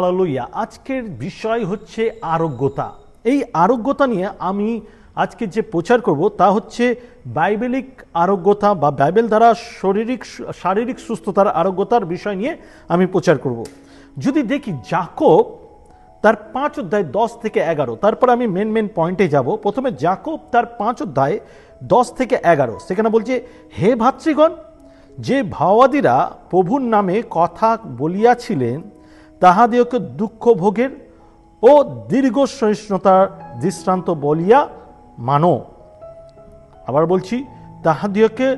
Hallelujah. আজকের বিষয় হচ্ছে আরোগ্যতা। এই আরোগ্যতা নিয়ে আমি আজকে যে প্রচার করব তা হচ্ছে বাইবেলিক আরোগ্যতা বা বাইবেল দ্বারা শারীরিক সুস্থতার আরোগ্যতার বিষয় নিয়ে আমি প্রচার করব। যদি দেখি যাকব তার 5 অধ্যায় 10 থেকে 11, তারপর আমি মেন পয়েন্টে যাব। প্রথমে যাকব তার 5 অধ্যায় 10 থেকে 11, সেখানে বলছে, হে ভাতৃগণ, যে ভাওয়াদিরা প্রভুর নামে কথা বলিয়াছিলেন তাহাদিওকে দুঃখ ভোগের ও দীর্ঘ সহিষ্ণুতার দৃষ্টান্ত বলিয়া মানো। আবার বলছি, তাহাদিওকে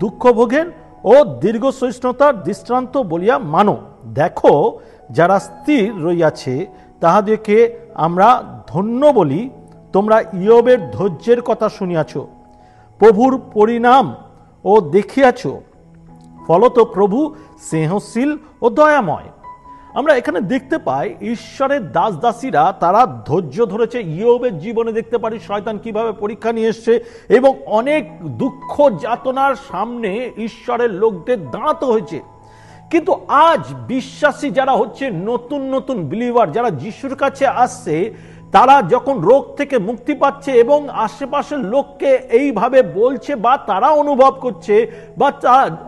দুঃখ ভোগের ও দীর্ঘ সহিষ্ণুতার দৃষ্টান্ত বলিয়া মানো। দেখো, যারা স্থির রইয়াছে তাহাদিওকে আমরা ধন্য বলি। তোমরা ইয়োবের ধৈর্যের কথা শুনিয়াছ, প্রভুর পরিণাম ও দেখিয়াছ। ফলত প্রভু স্নেহশীল ও দয়াময়। আমরা এখানে দেখতে পাই ঈশ্বরের দাসদাসীরা তারা ধৈর্য ধরেছে। ইয়োবের জীবনে দেখতে পারি শয়তান কিভাবে পরীক্ষা নিয়ে এসছে এবং অনেক দুঃখ যাতনার সামনে ঈশ্বরের লোকদের দাঁড়াতে হয়েছে। কিন্তু আজ বিশ্বাসী যারা হচ্ছে নতুন বিলিভার, যারা যিশুর কাছে আসছে, তারা যখন রোগ থেকে মুক্তি পাচ্ছে এবং আশেপাশের লোককে এইভাবে বলছে বা তারা অনুভব করছে বা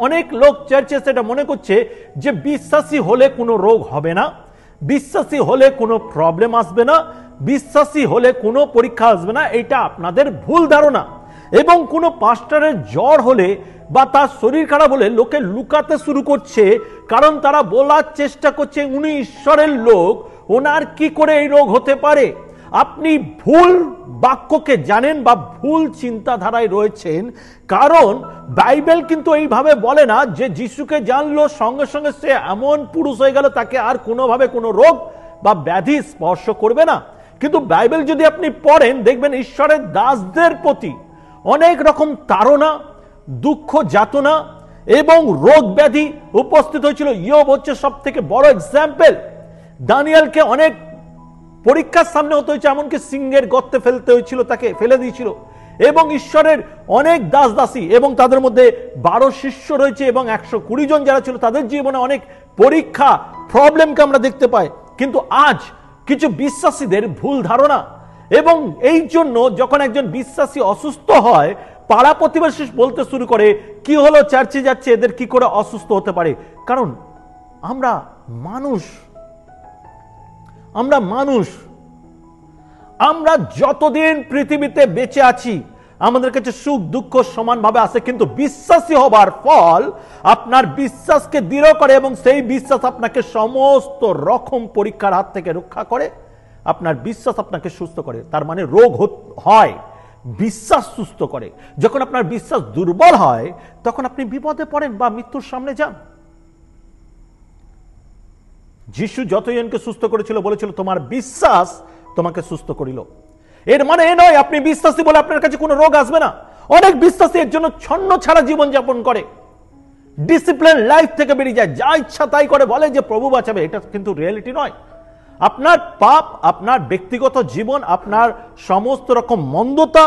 অনেক লোক চার্চে সেটা মনে করছে যে বিশ্বাসী হলে কোনো রোগ হবে না, বিশ্বাসী হলে কোনো প্রবলেম আসবে না, বিশ্বাসী হলে কোনো পরীক্ষা আসবে না। এটা আপনাদের ভুল ধারণা। এবং কোনো পাস্টারের জ্বর হলে বা তার শরীর খারাপ হলে লোকে লুকাতে শুরু করছে, কারণ তারা বলার চেষ্টা করছে উনি ঈশ্বরের লোক, ওনার কি করে এই রোগ হতে পারে। আপনি ভুল বাক্যকে জানেন বা ভুল চিন্তাধারায় রয়েছেন। কারণ বাইবেল কিন্তু এইভাবে বলে না যে যিশুকে জানলো সঙ্গে সঙ্গে সে এমন পুরুষ হয়ে গেল তাকে আর কোনোভাবে কোনো রোগ বা ব্যাধি স্পর্শ করবে না। কিন্তু বাইবেল যদি আপনি পড়েন দেখবেন ঈশ্বরের দাসদের প্রতি অনেক রকম তাড়না, দুঃখ যাতনা এবং রোগ ব্যাধি উপস্থিত হয়েছিল। ইয়োব হচ্ছে সব থেকে বড় এক্সাম্পল। দানিয়েলকে অনেক পরীক্ষার সামনে হতে হয়েছে, এমনকি সিংহের গর্তে ফেলতে হয়েছিল, তাকে ফেলে দিয়েছিল। এবং ঈশ্বরের অনেক দাসদাসী এবং তাদের মধ্যে 12 শিষ্য রয়েছে এবং 120 জন যারা ছিল, তাদের জীবনে অনেক পরীক্ষা প্রবলেমকে আমরা দেখতে পাই। কিন্তু আজ কিছু বিশ্বাসীদের ভুল ধারণা, এবং এই জন্য যখন একজন বিশ্বাসী অসুস্থ হয়, পাড়া প্রতিবেশী বলতে শুরু করে, কি হলো, চার্চে যাচ্ছে, এদের কি করে অসুস্থ হতে পারে। কারণ আমরা মানুষ, আমরা যতদিন পৃথিবীতে বেঁচে আছি আমাদের কাছে সুখ দুঃখ সমানভাবে আসে। কিন্তু বিশ্বাসী হবার ফল আপনার বিশ্বাসকে দৃঢ় করে এবং সেই বিশ্বাস আপনাকে সমস্ত রকম পরীক্ষার হাত থেকে রক্ষা করে। আপনার বিশ্বাস আপনাকে সুস্থ করে। তার মানে রোগ হয়, বিশ্বাস সুস্থ করে। যখন আপনার বিশ্বাস দুর্বল হয় তখন আপনি বিপদে পড়েন বা মৃত্যুর সামনে যান। যিশু যতজনকে সুস্থ করেছিল বলেছিল তোমার বিশ্বাস তোমাকে সুস্থ করিল। এর মানে এ নয় আপনি বিশ্বাসী বলে আপনার কাছে কোনো রোগ আসবে না। অনেক বিশ্বাসী এর জন্য ছন্ন ছাড়া জীবন যাপন করে, ডিসিপ্লিন লাইফ থেকে বেরিয়ে যায়, যা ইচ্ছা তাই করে, বলে যে প্রভু বাঁচাবে। এটা কিন্তু রিয়েলিটি নয়। আপনার পাপ, আপনার ব্যক্তিগত জীবন, আপনার সমস্ত রকম মন্দতা,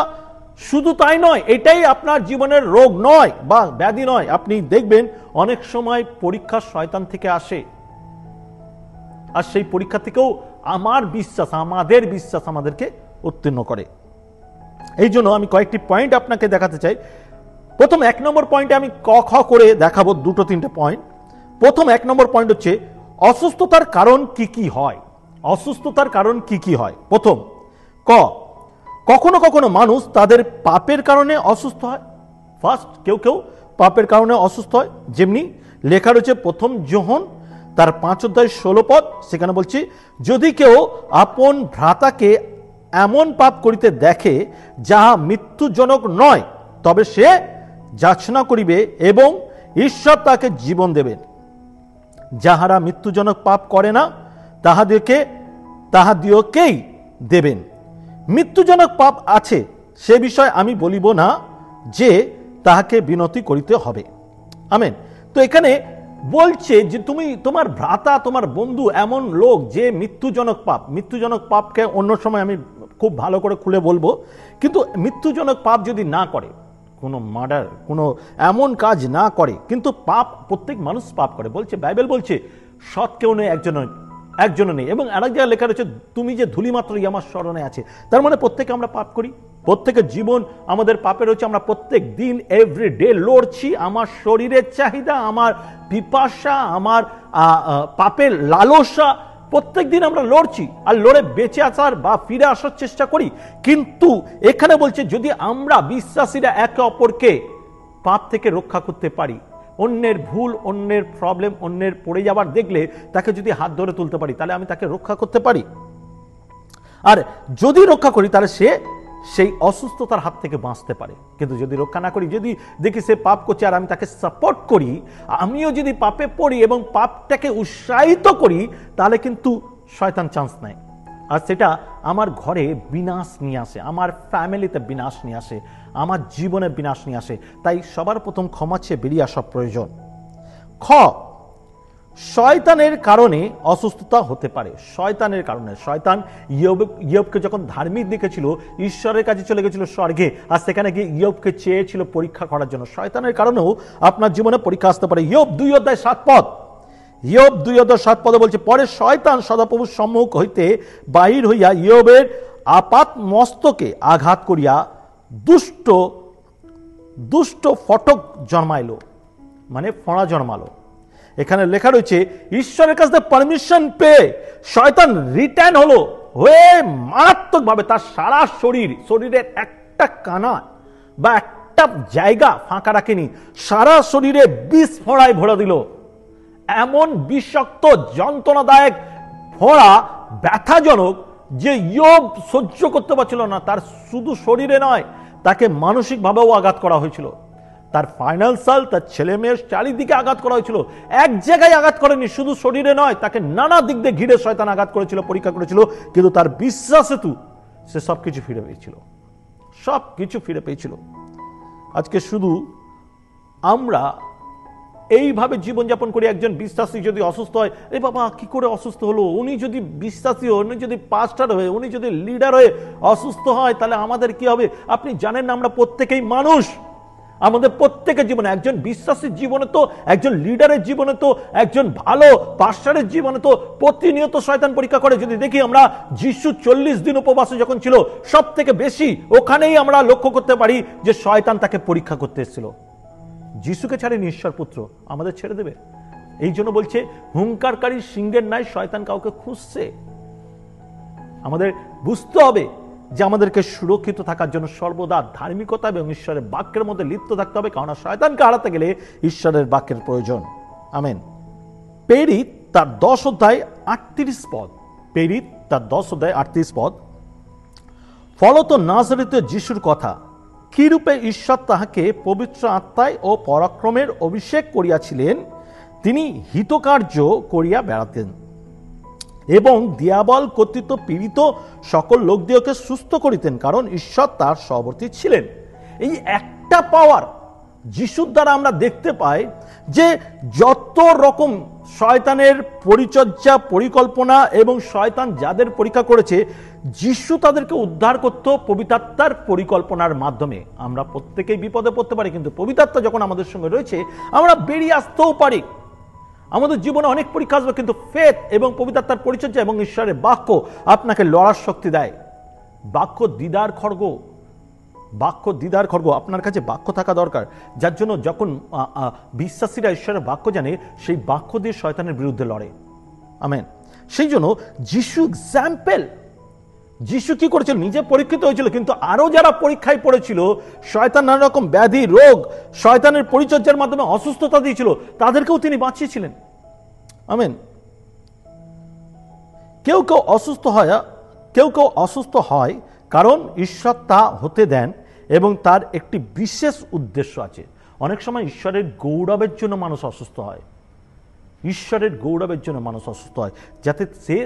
শুধু তাই নয়, এটাই আপনার জীবনের রোগ নয় বা ব্যাধি নয়। আপনি দেখবেন অনেক সময় পরীক্ষা শয়তান থেকে আসে, আর সেই পরীক্ষা থেকেও আমাদের বিশ্বাস আমাদেরকে উত্তীর্ণ করে। এই জন্য আমি কয়েকটি পয়েন্ট আপনাকে দেখাতে চাই। প্রথম 1 নম্বর পয়েন্টে আমি ক খ করে দেখাবো 2-3টে পয়েন্ট। প্রথম 1 নম্বর পয়েন্ট হচ্ছে অসুস্থতার কারণ কি কি হয়। অসুস্থতার কারণ কি কি হয়। প্রথম, কখনো কখনো মানুষ তাদের পাপের কারণে অসুস্থ হয়। ফার্স্ট, কেউ পাপের কারণে অসুস্থ হয়। যেমনি লেখা রয়েছে প্রথম যোহন তার 5 অধ্যায় 16 পদ, সেখানে বলছি, যদি কেউ আপন ভ্রাতাকে এমন পাপ করিতে দেখে যাহা মৃত্যুজনক নয়, তবে সে যাচনা করিবে এবং ঈশ্বর তাকে জীবন দেবেন। যাহারা মৃত্যুজনক পাপ করে না তাহাদিওকেই দেবেন। মৃত্যুজনক পাপ আছে সে বিষয় আমি বলিব না যে তাহাকে বিনতি করিতে হবে। আমেন। তো এখানে বলছে যে তোমার ভ্রাতা, তোমার বন্ধু এমন লোক যে মৃত্যুজনক পাপকে অন্য সময় আমি খুব ভালো করে খুলে বলবো, কিন্তু মৃত্যুজনক পাপ যদি না করে, কোনো মার্ডার, কোনো এমন কাজ না করে, কিন্তু পাপ, প্রত্যেক মানুষ পাপ করে। বলছে বাইবেল বলছে সৎ কেউ নেই, একজনও নেই। এবং আরেক জায়গায় লেখা রয়েছে তুমি যে ধূলি মাত্রই আমার স্মরণে আছে। তার মানে প্রত্যেকে আমরা পাপ করি, প্রত্যেকের জীবন আমাদের পাপে রয়েছে। আমরা প্রত্যেক দিন এভরিডে লড়ছি আমার শরীরের চাহিদা, আমার পিপাসা, আমার পাপের লালসা, প্রত্যেক দিন আমরা লড়ছি আর লড়ে বেঁচে আসার বা ফিরে আসার চেষ্টা করি। কিন্তু এখানে বলছে যদি আমরা বিশ্বাসীরা একে অপরকে পাপ থেকে রক্ষা করতে পারি, অন্যের ভুল, অন্যের প্রবলেম, অন্যের পড়ে যাবার দেখলে তাকে যদি হাত ধরে তুলতে পারি, তাহলে আমি তাকে রক্ষা করতে পারি। আর যদি রক্ষা করি তাহলে সে সেই অসুস্থতার হাত থেকে বাঁচতে পারে। কিন্তু যদি রক্ষা না করি, যদি দেখি সে পাপ করছে আর আমি তাকে সাপোর্ট করি, আমিও যদি পাপে পড়ি এবং পাপটাকে উৎসাহিত করি, তাহলে কিন্তু শয়তান চান্স নেয়। আর সেটা আমার ঘরে বিনাশ নিয়ে আসে, আমার ফ্যামিলিতে বিনাশ নিয়ে আসে, আমার জীবনে বিনাশ নিয়ে আসে। তাই সবার প্রথম ক্ষমা চেয়ে বেরিয়ে আসা প্রয়োজন। শয়তানের কারণে অসুস্থতা হতে পারে। শয়তানের কারণে, শয়তান ইয়োবকে যখন ধার্মিক দেখেছিল, ঈশ্বরের কাছে চলে গেছিল স্বর্গে, আর সেখানে গিয়ে ইয়োবকে চেয়েছিল পরীক্ষা করার জন্য। শয়তানের কারণেও আপনার জীবনে পরীক্ষা আসতে পারে। ইয়োব 2:7 ইয়োব 2:7 বলছে, পরে শয়তান সদাপ্রভুর সম্মুখ হইতে বাহির হইয়া ইয়োবের আপাত মস্তকে আঘাত করিয়া দুষ্ট ফটক জন্মাইল, মানে ফোঁড়া জন্মালো। এখানে লেখা রয়েছে ঈশ্বরের কাছ থেকে পারমিশন পেয়ে শয়তান রিটার্ন হলো, হয়ে মারাত্মকভাবে তার সারা শরীরের একটা কানা বা একটা জায়গা ফাঁকা রাখেনি, সারা শরীরে বিষ ফোঁড়ায় ভরে দিল। এমন বিষাক্ত যন্ত্রণাদায়ক ফোঁড়া, ব্যথাজনক, যে ইয়োব সহ্য করতে পারছিল না। তার শুধু শরীরে নয়, তাকে মানসিকভাবেও আঘাত করা হয়েছিল। তার ফাইন্যান্সাল, তার ছেলে মেয়ের চারিদিকে আঘাত করা হয়েছিল। এক জায়গায় আঘাত করেনি, শুধু শরীরে নয়, তাকে নানা দিক দিয়ে ঘিরে শয়তান আঘাত করেছিল, পরীক্ষা করেছিল। কিন্তু তার বিশ্বাস হেতু সে সবকিছু ফিরে পেয়েছিল, সবকিছু ফিরে পেয়েছিল। আজকে শুধু আমরা এইভাবে জীবনযাপন করি। একজন বিশ্বাসী যদি অসুস্থ হয়, এ বাবা কি করে অসুস্থ হলো, উনি যদি বিশ্বাসী হয়, উনি যদি পাস্টার হয়ে, উনি যদি লিডার হয়ে অসুস্থ হয়, তাহলে আমাদের কি হবে? আপনি জানেন না, আমরা প্রত্যেকেই মানুষ। আমাদের প্রত্যেকের জীবনে, একজন বিশ্বাসীর জীবনে তো, একজন লিডারের জীবনে তো, একজন ভালো পাস্টারের জীবনে তো প্রতিনিয়ত শয়তান পরীক্ষা করে। যদি দেখি আমরা যিশু 40 দিন উপবাসে যখন ছিল, সব থেকে বেশি ওখানেই আমরা লক্ষ্য করতে পারি যে শয়তান তাকে পরীক্ষা করতে এসেছিল। যিশুকে ছাড়েনি ঈশ্বর পুত্র, আমাদের ছেড়ে দেবে? এই জন্য বলছে হুঙ্কারকারী সিংহের ন্যায় শয়তান কাউকে খুঁজছে। আমাদের বুঝতে হবে যে আমাদেরকে সুরক্ষিত থাকার জন্য সর্বদা ধার্মিকতা এবং ঈশ্বরের বাক্যের মধ্যে লিপ্ত থাকতে হবে, কারণ শয়তানকে হারাতে গেলে ঈশ্বরের বাক্যের প্রয়োজন। আমেন। প্রেরিত তার 10:38 প্রেরিত তার 10:38 ফলত নাজরেতে যিশুর কথা, কিরূপে ঈশ্বর তাহাকে পবিত্র আত্মায় ও পরাক্রমের অভিষেক করিয়াছিলেন, তিনি হিতকার্য করিয়া বেড়াতেন এবং দিয়াবল কর্তৃত্ব পীড়িত সকল লোকদিওকে সুস্থ করিতেন, কারণ ঈশ্বর তার সহবর্তী ছিলেন। এই একটা পাওয়ার যিশুর দ্বারা আমরা দেখতে পাই যে যত রকম শয়তানের পরিচর্যা, পরিকল্পনা এবং শয়তান যাদের পরীক্ষা করেছে, যিশু তাদেরকে উদ্ধার করত পবিত্র আত্মার পরিকল্পনার মাধ্যমে। আমরা প্রত্যেকেই বিপদে পড়তে পারি, কিন্তু পবিত্র আত্মা যখন আমাদের সঙ্গে রয়েছে, আমরা বেরিয়ে আসতেও পারি। আমাদের জীবনে অনেক পরীক্ষা আসবে, কিন্তু ফেথ এবং পবিত্র আত্মার পরিচর্যা এবং ঈশ্বরের বাক্য আপনাকে লড়ার শক্তি দেয়। বাক্য দিদার খড়গ, বাক্য দিদার খড়গ। আপনার কাছে বাক্য থাকা দরকার, যার জন্য যখন বিশ্বাসীরা ঈশ্বরের বাক্য জানে, সেই বাক্য দিয়ে শয়তানের বিরুদ্ধে লড়ে। আমেন। সেই জন্য যিশু এক্সাম্পল। যিশু কি করেছিল? নিজে পরীক্ষিত হয়েছিল, কিন্তু আরো যারা পরীক্ষায় পড়েছিল, শয়তান নানা রকম ব্যাধি, রোগ, শয়তানের পরিচর্যার মাধ্যমে অসুস্থতা দিয়েছিল, তাদেরকেও তিনি বাঁচিয়েছিলেন। আমেন। কেউ কেউ অসুস্থ হয় কারণ ঈশ্বর তা হতে দেন এবং তার একটি বিশেষ উদ্দেশ্য আছে। অনেক সময় ঈশ্বরের গৌরবের জন্য মানুষ অসুস্থ হয়, ঈশ্বরের গৌরবের জন্য মানুষ অসুস্থ হয়, যাতে সে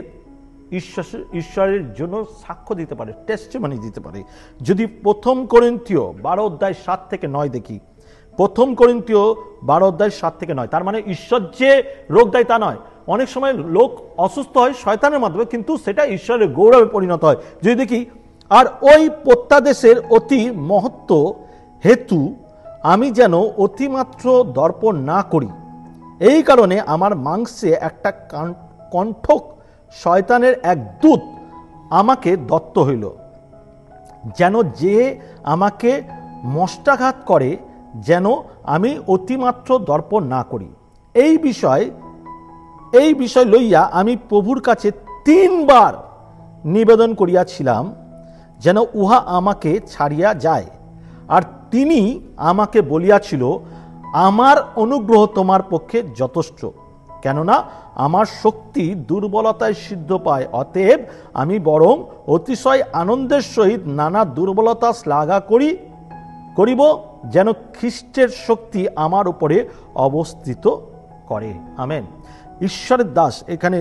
ঈশ্বরের জন্য সাক্ষ্য দিতে পারে, টেস্টিমনি দিতে পারে। যদি 1 করিন্থীয় 12:7-9 দেখি, 1 করিন্থীয় 12:7-9, তার মানে ঈশ্বর যে রোগ দেয় তা নয়। অনেক সময় লোক অসুস্থ হয় শয়তানের মাধ্যমে, কিন্তু সেটা ঈশ্বরের গৌরবে পরিণত হয়। যদি দেখি, আর ওই প্রত্যাদেশের অতি মহত্ব হেতু আমি যেন অতিমাত্র দর্পণ না করি, এই কারণে আমার মাংসে একটা কণ্ঠক শয়তানের এক দূত আমাকে দত্ত হইল, যেন যে আমাকে মষ্টাঘাত করে, যেন আমি অতিমাত্র দর্পণ না করি। এই বিষয় লইয়া আমি প্রভুর কাছে 3 বার নিবেদন করিয়াছিলাম, যেন উহা আমাকে ছাড়িয়া যায়। আর তিনি আমাকে বলিয়াছিল, আমার অনুগ্রহ তোমার পক্ষে যথেষ্ট, কেননা আমার শক্তি দুর্বলতায় সিদ্ধ পায়। অতএব আমি বরং অতিশয় আনন্দের সহিত নানা দুর্বলতা শ্লাঘা করিব, যেন খ্রিস্টের শক্তি আমার উপরে অবস্থিত করে। আমেন। ঈশ্বরের দাস, এখানে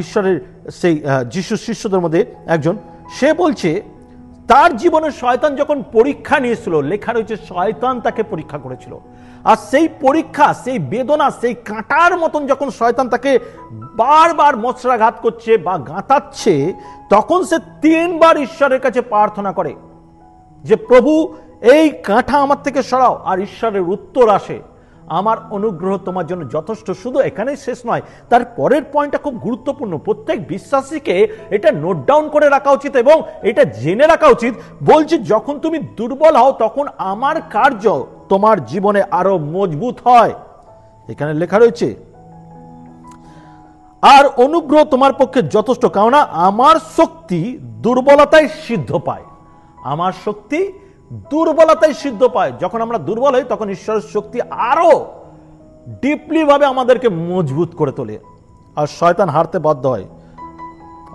ঈশ্বরের সেই যিশু শিষ্যদের মধ্যে একজন, সে বলছে তার জীবনে শয়তান যখন পরীক্ষা নিয়েছিল, লেখা রয়েছে শয়তান তাকে পরীক্ষা করেছিল। আর সেই পরীক্ষা, সেই বেদনা, সেই কাঁটার মতন যখন শয়তান তাকে বারবার মশরাঘাত করছে বা গাঁথাচ্ছে, তখন সে 3 বার ঈশ্বরের কাছে প্রার্থনা করে যে প্রভু এই কাঁটা আমার থেকে সরাও। আর ঈশ্বরের উত্তর আসে, আমার অনুগ্রহ তোমার জন্য যথেষ্ট। শুধু এখানেই শেষ নয়, তার পরের পয়েন্টটা খুব গুরুত্বপূর্ণ। প্রত্যেক বিশ্বাসীকে এটা নোট ডাউন করে রাখা উচিত এবং এটা জেনে রাখা উচিত। বলছে যখন তুমি দুর্বল হও তখন আমার কার্য তোমার জীবনে আরো মজবুত হয়। এখানে লেখা রয়েছে, আর অনুগ্রহ তোমার পক্ষে যথেষ্ট, কারণ আমার শক্তি দুর্বলতায় সিদ্ধ পায়। আমার শক্তি দুর্বলতায় সিদ্ধ পায়। যখন আমরা দুর্বল হই তখন ঈশ্বরের শক্তি আরো ডিপলি ভাবে আমাদেরকে মজবুত করে তোলে, আর শয়তান হারতে বাধ্য হয়।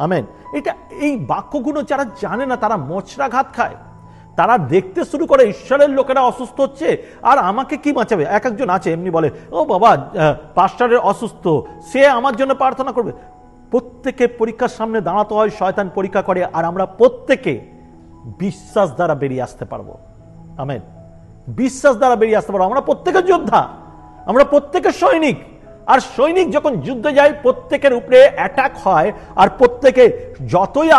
আমেন। এই বাক্যগুলো যারা জানে না তারা মশরাঘাত খায়। তারা দেখতে শুরু করে ঈশ্বরের লোকেরা অসুস্থ হচ্ছে, আর আমাকে কি বাঁচাবে। এক একজন আছে এমনি বলে, ও বাবা পাস্টারের অসুস্থ, সে আমার জন্য প্রার্থনা করবে। প্রত্যেকে পরীক্ষার সামনে দাঁড়াতে হয়, শয়তান পরীক্ষা করে, আর আমরা প্রত্যেকে বিশ্বাস দ্বারা বেরিয়ে আসতে পারবো। আমেন। বিশ্বাস দ্বারা বেরিয়ে আসতে পারবো। আমরা প্রত্যেকে যোদ্ধা, আমরা প্রত্যেকে সৈনিক। আর সৈনিক যখন যুদ্ধে যায় প্রত্যেকের উপরে অ্যাটাক হয়, আর প্রত্যেকে যতই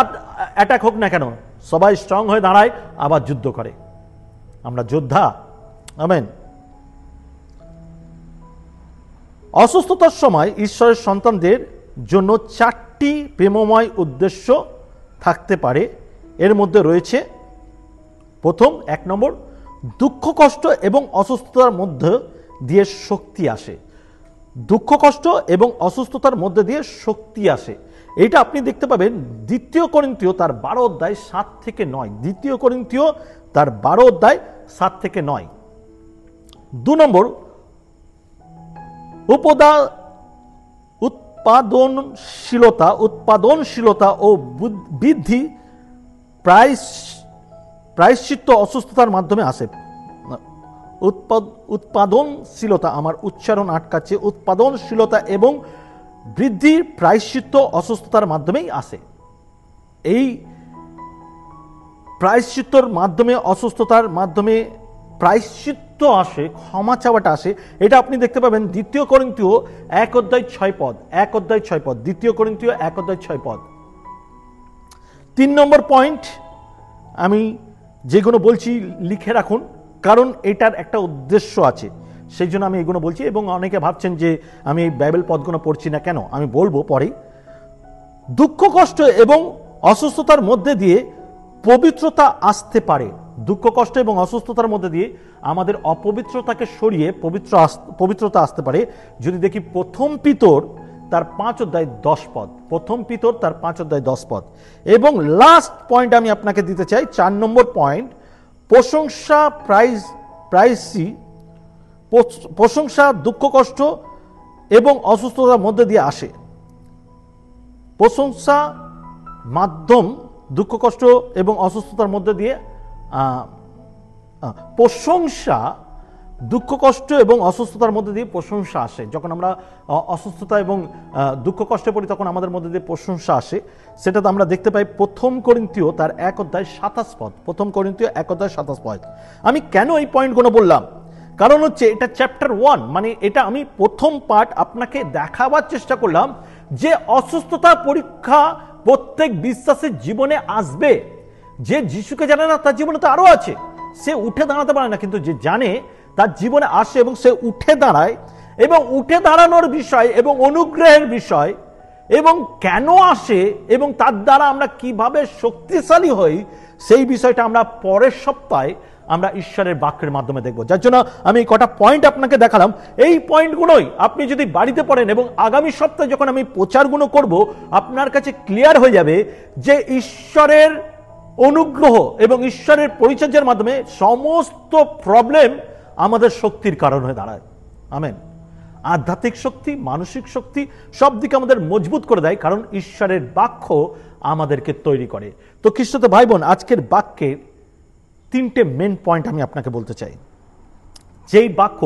অ্যাটাক হোক না কেন সবাই স্ট্রং হয়ে দাঁড়ায়, আবার যুদ্ধ করে। আমরা যোদ্ধা। আমেন। অসুস্থতার সময় ঈশ্বরের সন্তানদের জন্য 4টি প্রেমময় উদ্দেশ্য থাকতে পারে। এর মধ্যে রয়েছে প্রথম, 1 নম্বর, দুঃখ কষ্ট এবং অসুস্থতার মধ্যে দিয়ে শক্তি আসে। দুঃখ কষ্ট এবং অসুস্থতার মধ্যে দিয়ে শক্তি আসে। এইটা আপনি দেখতে পাবেন 2 করিন্থীয় তার 12 অধ্যায় 7 থেকে 9। 2 করিন্থীয় তার 12 অধ্যায় 7 থেকে 9। 2 নম্বর, উৎপাদনশীলতা ও বৃদ্ধি প্রায়শ্চিত্ত অসুস্থতার মাধ্যমে আসে। উৎপাদনশীলতা, আমার উচ্চারণ আটকাচ্ছে, উৎপাদনশীলতা এবং বৃদ্ধি প্রায়শ্চিত্ত অসুস্থতার মাধ্যমেই আসে। এই প্রায়শ্চিত্তর মাধ্যমে, অসুস্থতার মাধ্যমে প্রায়শ্চিত্ত আসে, ক্ষমা চাওয়াটা আসে। এটা আপনি দেখতে পাবেন 2 করিন্থীয় 1 অধ্যায় 6 পদ। 1 অধ্যায় 6 পদ, 2 করিন্থীয় 1 অধ্যায় 6 পদ। 3 নম্বর পয়েন্ট আমি যেগুলো বলছি লিখে রাখুন, কারণ এটার একটা উদ্দেশ্য আছে, সেই জন্য আমি এগুলো বলছি। এবং অনেকে ভাবছেন যে আমি এই বাইবেল পদগুলো পড়ছি না কেন, আমি বলবো পরে। দুঃখ কষ্ট এবং অসুস্থতার মধ্যে দিয়ে পবিত্রতা আসতে পারে। দুঃখ কষ্ট এবং অসুস্থতার মধ্যে দিয়ে আমাদের অপবিত্রতাকে সরিয়ে পবিত্রতা আসতে পারে। যদি দেখি 1 পিতর তার 5 অধ্যায় 10 পদ। 1 পিতর তার 5 অধ্যায় 10 পদ। এবং লাস্ট পয়েন্ট আমি আপনাকে দিতে চাই, 4 নম্বর পয়েন্ট, প্রশংসা প্রশংসা দুঃখ কষ্ট এবং অসুস্থতার মধ্যে দিয়ে আসে। প্রশংসা মাধ্যম দুঃখ কষ্ট এবং অসুস্থতার মধ্যে দিয়ে প্রশংসা দুঃখ কষ্ট এবং অসুস্থতার মধ্যে দিয়ে প্রশংসা আসে। যখন আমরা অসুস্থতা এবং দুঃখ কষ্টে পড়ি তখন আমাদের মধ্যে দিয়ে প্রশংসা আসে। সেটা তো আমরা দেখতে পাই 1 করিন্থীয় তার 1 অধ্যায় 27 পদ। 1 করিন্থীয় 1 অধ্যায় 27 পদ। আমি কেন এই পয়েন্টগুলো বললাম, কারণ হচ্ছে এটা চ্যাপ্টার 1, মানে এটা আমি প্রথম পার্ট আপনাকে দেখাবার চেষ্টা করলাম যে অসুস্থতা পরীক্ষা প্রত্যেক বিশ্বাসের জীবনে আসবে। যে যিশুকে জানে না তার জীবনে তো আরো আছে, সে উঠে দাঁড়াতে পারে না, কিন্তু যে জানে তার জীবনে আসে এবং সে উঠে দাঁড়ায়। এবং উঠে দাঁড়ানোর বিষয় এবং অনুগ্রহের বিষয় এবং কেন আসে এবং তার দ্বারা আমরা কিভাবে শক্তিশালী হই, সেই বিষয়টা আমরা পরের সপ্তাহে আমরা ঈশ্বরের বাক্যের মাধ্যমে দেখব। যার জন্য আমি কটা পয়েন্ট আপনাকে দেখালাম। এই পয়েন্টগুলোই আপনি যদি বাড়িতে পড়েন এবং আগামী সপ্তাহে যখন আমি প্রচারগুলো করব, আপনার কাছে ক্লিয়ার হয়ে যাবে যে ঈশ্বরের অনুগ্রহ এবং ঈশ্বরের পরিচর্যার মাধ্যমে সমস্ত প্রবলেম আমাদের শক্তির কারণ হয়ে দাঁড়ায়। আমেন। আধ্যাত্মিক শক্তি, মানসিক শক্তি সব দিকে আমাদের মজবুত করে দেয়, কারণ ঈশ্বরের বাক্য আমাদেরকে তৈরি করে। তো খ্রিস্টতে ভাই বোন, আজকের বাক্যে তিনটে মেন পয়েন্ট আমি আপনাকে বলতে চাই, যেই বাক্য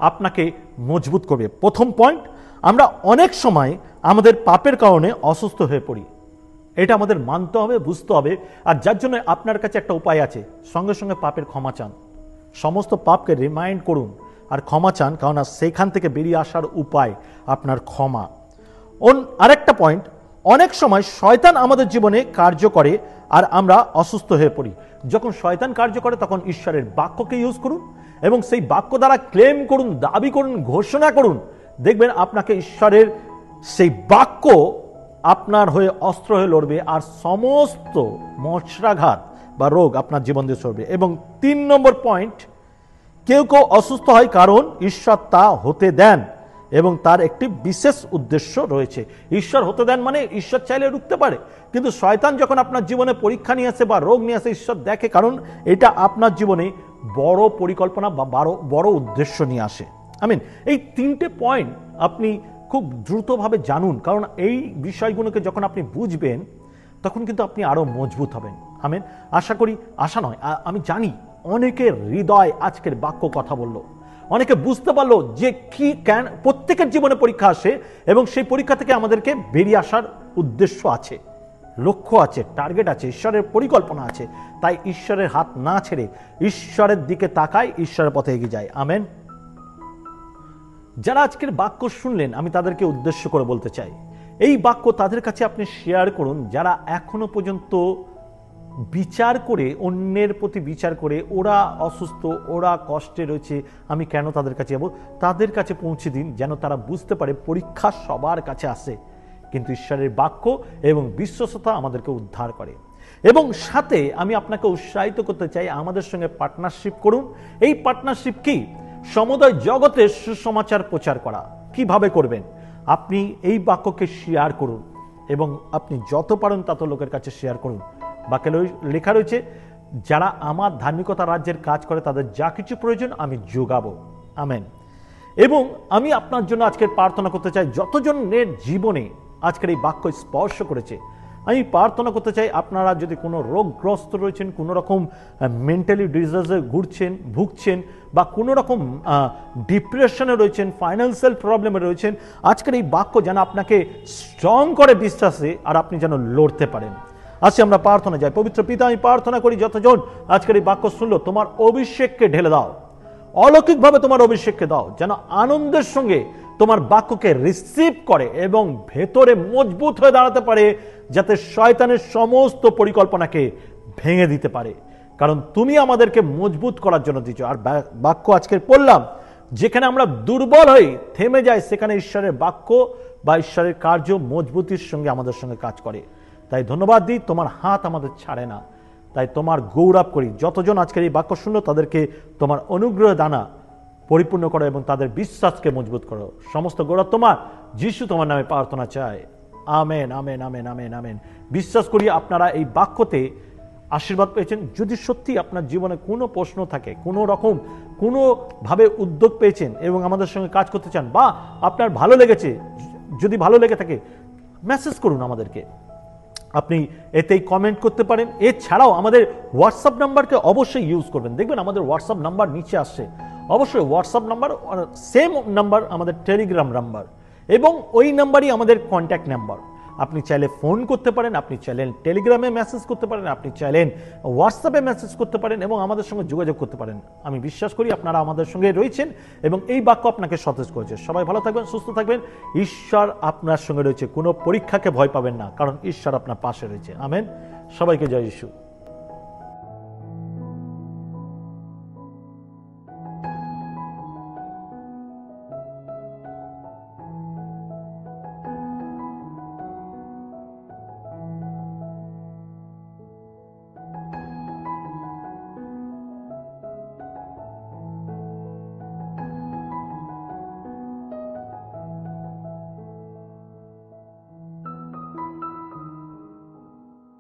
আপনাকে মজবুত করবে। প্রথম পয়েন্ট, আমরা অনেক সময় আমাদের পাপের কারণে অসুস্থ হয়ে পড়ি। এটা আমাদের মানতে হবে, বুঝতে হবে। আর যার জন্য আপনার কাছে একটা উপায় আছে, সঙ্গে সঙ্গে পাপের ক্ষমা চান, সমস্ত পাপকে রিমাইন্ড করুন আর ক্ষমা চান, কারণ সেখান থেকে বেরিয়ে আসার উপায় আপনার ক্ষমা। আরেকটা পয়েন্ট, অনেক সময় শয়তান আমাদের জীবনে কার্য করে আর আমরা অসুস্থ হয়ে পড়ি। যখন শয়তান কার্য করে তখন ঈশ্বরের বাক্যকে ইউজ করুন এবং সেই বাক্য দ্বারা ক্লেম করুন, দাবি করুন, ঘোষণা করুন। দেখবেন আপনাকে ঈশ্বরের সেই বাক্য আপনার হয়ে অস্ত্র হয়ে লড়বে আর সমস্ত মশরাঘাত বা রোগ আপনার জীবন দিয়ে সরবে। এবং 3 নম্বর পয়েন্ট, কেউ কেউ অসুস্থ হয় কারণ ঈশ্বর তা হতে দেন এবং তার একটি বিশেষ উদ্দেশ্য রয়েছে। ঈশ্বর হতে দেন মানে ঈশ্বর চাইলে রুখতে পারে, কিন্তু শয়তান যখন আপনার জীবনে পরীক্ষা নিয়ে আসে বা রোগ নিয়ে আসে, ঈশ্বর দেখে, কারণ এটা আপনার জীবনে বড় পরিকল্পনা বা বড় উদ্দেশ্য নিয়ে আসে। আমিন। এই 3টে পয়েন্ট আপনি খুব দ্রুতভাবে জানুন, কারণ এই বিষয়গুলোকে যখন আপনি বুঝবেন তখন কিন্তু আপনি আরো মজবুত হবেন। আমিন। আশা করি, আশা নয়, আমি জানি অনেকের হৃদয় আজকের বাক্য কথা বলল, অনেকে বুঝতে পারলো যে কি কেন প্রত্যেকের জীবনে পরীক্ষা আসে এবং সেই পরীক্ষা থেকে আমাদেরকে বেরিয়ে আসার উদ্দেশ্য আছে, লক্ষ্য আছে, টার্গেট আছে, ঈশ্বরের পরিকল্পনা আছে। তাই ঈশ্বরের হাত না ছেড়ে ঈশ্বরের দিকে তাকায়, ঈশ্বরের পথে এগিয়ে যায়। আমেন। যারা আজকের বাক্য শুনলেন, আমি তাদেরকে উদ্দেশ্য করে বলতে চাই, এই বাক্য তাদের কাছে আপনি শেয়ার করুন যারা এখনো পর্যন্ত বিচার করে, অন্যের প্রতি বিচার করে ওরা অসুস্থ, ওরা কষ্টে রয়েছে, আমি কেন তাদের কাছে যাবো। তাদের কাছে পৌঁছে দিন, যেন তারা বুঝতে পারে পরীক্ষা সবার কাছে আসে, কিন্তু ঈশ্বরের বাক্য এবং বিশ্বস্ততা আমাদেরকে উদ্ধার করে। এবং সাথে আমি আপনাকে উৎসাহিত করতে চাই, আমাদের সঙ্গে পার্টনারশিপ করুন। এই পার্টনারশিপ কি? সমুদয় জগতে সুসমাচার প্রচার করা। কিভাবে করবেন? আপনি এই বাক্যকে শেয়ার করুন এবং আপনি যত পারেন তত লোকের কাছে শেয়ার করুন। বাক্যে লেখা রয়েছে, যারা আমার ধার্মিকতা রাজ্যের কাজ করে তাদের যা কিছু প্রয়োজন আমি যোগাবো। আমেন। এবং আমি আপনার জন্য আজকের প্রার্থনা করতে চাই, যতজনের জীবনে আজকের এই বাক্য স্পর্শ করেছে, আমি প্রার্থনা করতে চাই, আপনারা যদি কোনো রোগগ্রস্ত রয়েছেন, কোনো রকম মেন্টালি ডিজিজে ভুগছেন বা কোনো রকম ডিপ্রেশনে রয়েছেন, ফাইন্যান্সিয়াল প্রবলেমে রয়েছেন, আজকের এই বাক্য যেন আপনাকে স্ট্রং করে বিশ্বাসে, আর আপনি যেন লড়তে পারেন। আসি আমরা প্রার্থনা যাই। পবিত্র পিতা, আমি প্রার্থনা করি যতজন আজকের এই বাক্য শুনলো, তোমার অভিষেককে ঢেলে দাও, অলৌকিকভাবে তোমার অভিষেককে দাও, যেন আনন্দের সঙ্গে তোমার বাক্যকে রিসিভ করে এবং ভেতরে মজবুত হয়ে দাঁড়াতে পারে, যাতে শয়তানের সমস্ত পরিকল্পনাকে ভেঙে দিতে পারে। কারণ তুমি আমাদেরকে মজবুত করার জন্য দিচ্ছ। আর বাক্য আজকের পড়লাম, যেখানে আমরা দুর্বল হই, থেমে যাই, সেখানে ঈশ্বরের বাক্য বা ঈশ্বরের কার্য মজবুতির সঙ্গে আমাদের সঙ্গে কাজ করে। তাই ধন্যবাদ দিই, তোমার হাত আমাদের ছাড়ে না। তাই তোমার গৌরব করি। যতজন আজকের এই বাক্য শুনলো তাদেরকে তোমার অনুগ্রহ দানা পরিপূর্ণ করো এবং তাদের বিশ্বাসকে মজবুত করো। সমস্ত গৌরব তোমার, যিশু তোমার নামে প্রার্থনা চাই। Amen, amen, amen, amen, amen. বিশ্বাস করি আপনারা এই বাক্যতে আশীর্বাদ পেয়েছেন। যদি সত্যি আপনার জীবনে কোনো প্রশ্ন থাকে, কোনো রকম কোনোভাবে উদ্যোগ পেয়েছেন এবং আমাদের সঙ্গে কাজ করতে চান, বা আপনার ভালো লেগেছে, যদি ভালো লেগে থাকে মেসেজ করুন আমাদেরকে। আপনি এতেই কমেন্ট করতে পারেন। এছাড়াও আমাদের হোয়াটসঅ্যাপ নাম্বারকে অবশ্যই ইউজ করবেন। দেখবেন আমাদের হোয়াটসঅ্যাপ নাম্বার নিচে আসছে, অবশ্যই হোয়াটসঅ্যাপ নাম্বার, সেম নাম্বার আমাদের টেলিগ্রাম নাম্বার, এবং ওই নাম্বারই আমাদের কন্ট্যাক্ট নাম্বার। আপনি চাইলে ফোন করতে পারেন, আপনি চাইলেন টেলিগ্রামে মেসেজ করতে পারেন, আপনি চাইলেন হোয়াটসঅ্যাপে মেসেজ করতে পারেন এবং আমাদের সঙ্গে যোগাযোগ করতে পারেন। আমি বিশ্বাস করি আপনারা আমাদের সঙ্গে রয়েছেন এবং এই বাক্য আপনাকে সতেজ করেছে। সবাই ভালো থাকবেন, সুস্থ থাকবেন। ঈশ্বর আপনার সঙ্গে রয়েছে, কোনো পরীক্ষাকে ভয় পাবেন না, কারণ ঈশ্বর আপনার পাশে রয়েছে। আমেন। সবাইকে জয় যিশু।